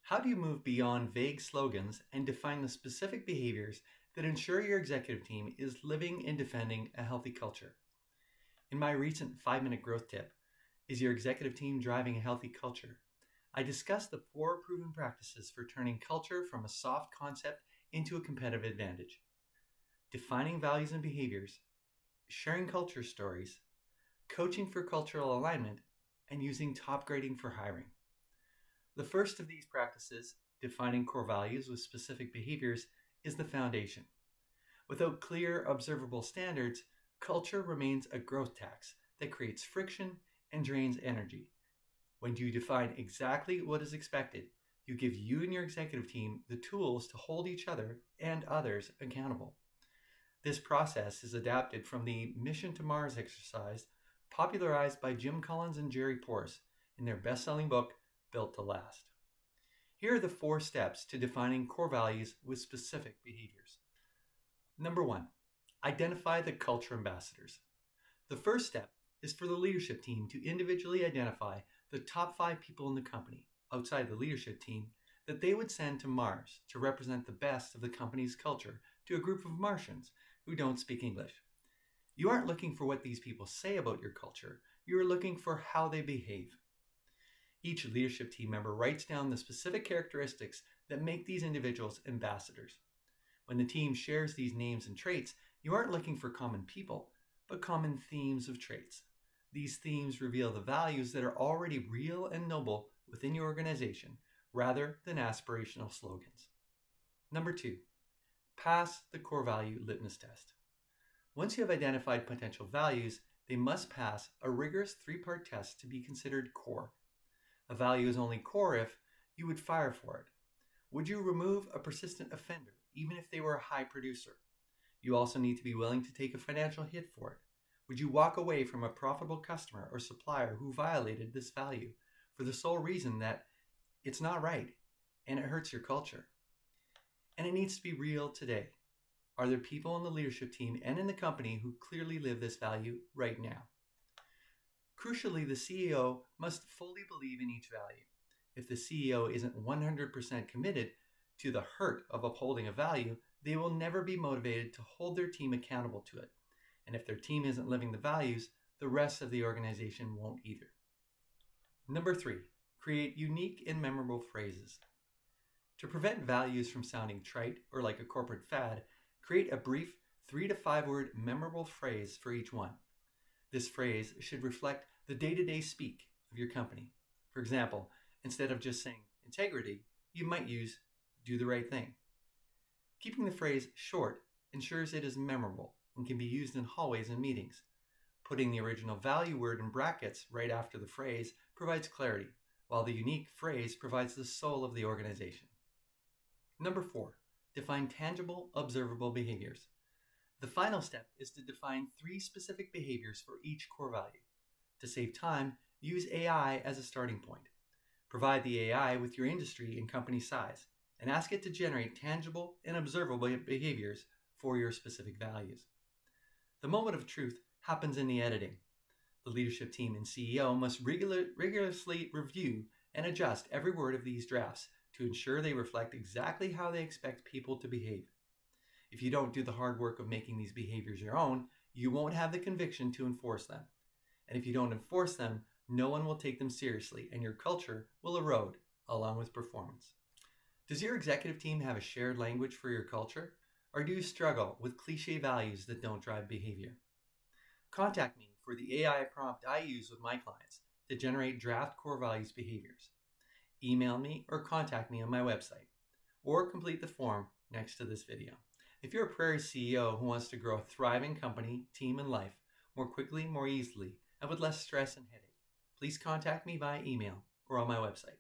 How do you move beyond vague slogans and define the specific behaviors that ensure your executive team is living and defending a healthy culture? In my recent 5-minute growth tip, Is Your Executive Team Driving a Healthy Culture? I discussed the 4 proven practices for turning culture from a soft concept into a competitive advantage: defining values and behaviors, sharing culture stories, coaching for cultural alignment, and using top grading for hiring. The first of these practices, defining core values with specific behaviors, is the foundation. Without clear, observable standards, culture remains a growth tax that creates friction and drains energy. When you define exactly what is expected, you give you and your executive team the tools to hold each other and others accountable. This process is adapted from the Mission to Mars exercise popularized by Jim Collins and Jerry Porce in their best-selling book, Built to Last. Here are the 4 steps to defining core values with specific behaviors. Number 1, identify the culture ambassadors. The first step is for the leadership team to individually identify the top 5 people in the company, outside the leadership team, that they would send to Mars to represent the best of the company's culture to a group of Martians who don't speak English. You aren't looking for what these people say about your culture, you are looking for how they behave. Each leadership team member writes down the specific characteristics that make these individuals ambassadors. When the team shares these names and traits, you aren't looking for common people, but common themes of traits. These themes reveal the values that are already real and noble within your organization, rather than aspirational slogans. Number 2, pass the core value litmus test. Once you have identified potential values, they must pass a rigorous 3-part test to be considered core. A value is only core if you would fire for it. Would you remove a persistent offender, even if they were a high producer? You also need to be willing to take a financial hit for it. Would you walk away from a profitable customer or supplier who violated this value for the sole reason that it's not right and it hurts your culture? And it needs to be real today. Are there people in the leadership team and in the company who clearly live this value right now? Crucially, the CEO must fully believe in each value. If the CEO isn't 100% committed to the hurt of upholding a value, they will never be motivated to hold their team accountable to it. And if their team isn't living the values, the rest of the organization won't either. Number 3, create unique and memorable phrases. To prevent values from sounding trite or like a corporate fad, create a brief 3 to 5 word memorable phrase for each one. This phrase should reflect the day-to-day speak of your company. For example, instead of just saying integrity, you might use do the right thing. Keeping the phrase short ensures it is memorable and can be used in hallways and meetings. Putting the original value word in brackets right after the phrase provides clarity, while the unique phrase provides the soul of the organization. Number 4, define tangible, observable behaviors. The final step is to define 3 specific behaviors for each core value. To save time, use AI as a starting point. Provide the AI with your industry and company size, and ask it to generate tangible and observable behaviors for your specific values. The moment of truth happens in the editing. The leadership team and CEO must rigorously review and adjust every word of these drafts to ensure they reflect exactly how they expect people to behave. If you don't do the hard work of making these behaviors your own, you won't have the conviction to enforce them. And if you don't enforce them, no one will take them seriously, and your culture will erode along with performance. Does your executive team have a shared language for your culture? Or do you struggle with cliche values that don't drive behavior? Contact me for the AI prompt I use with my clients to generate draft core values behaviors. Email me or contact me on my website, or complete the form next to this video. If you're a Prairie CEO who wants to grow a thriving company, team, and life more quickly, more easily, and with less stress and headache, please contact me via email or on my website.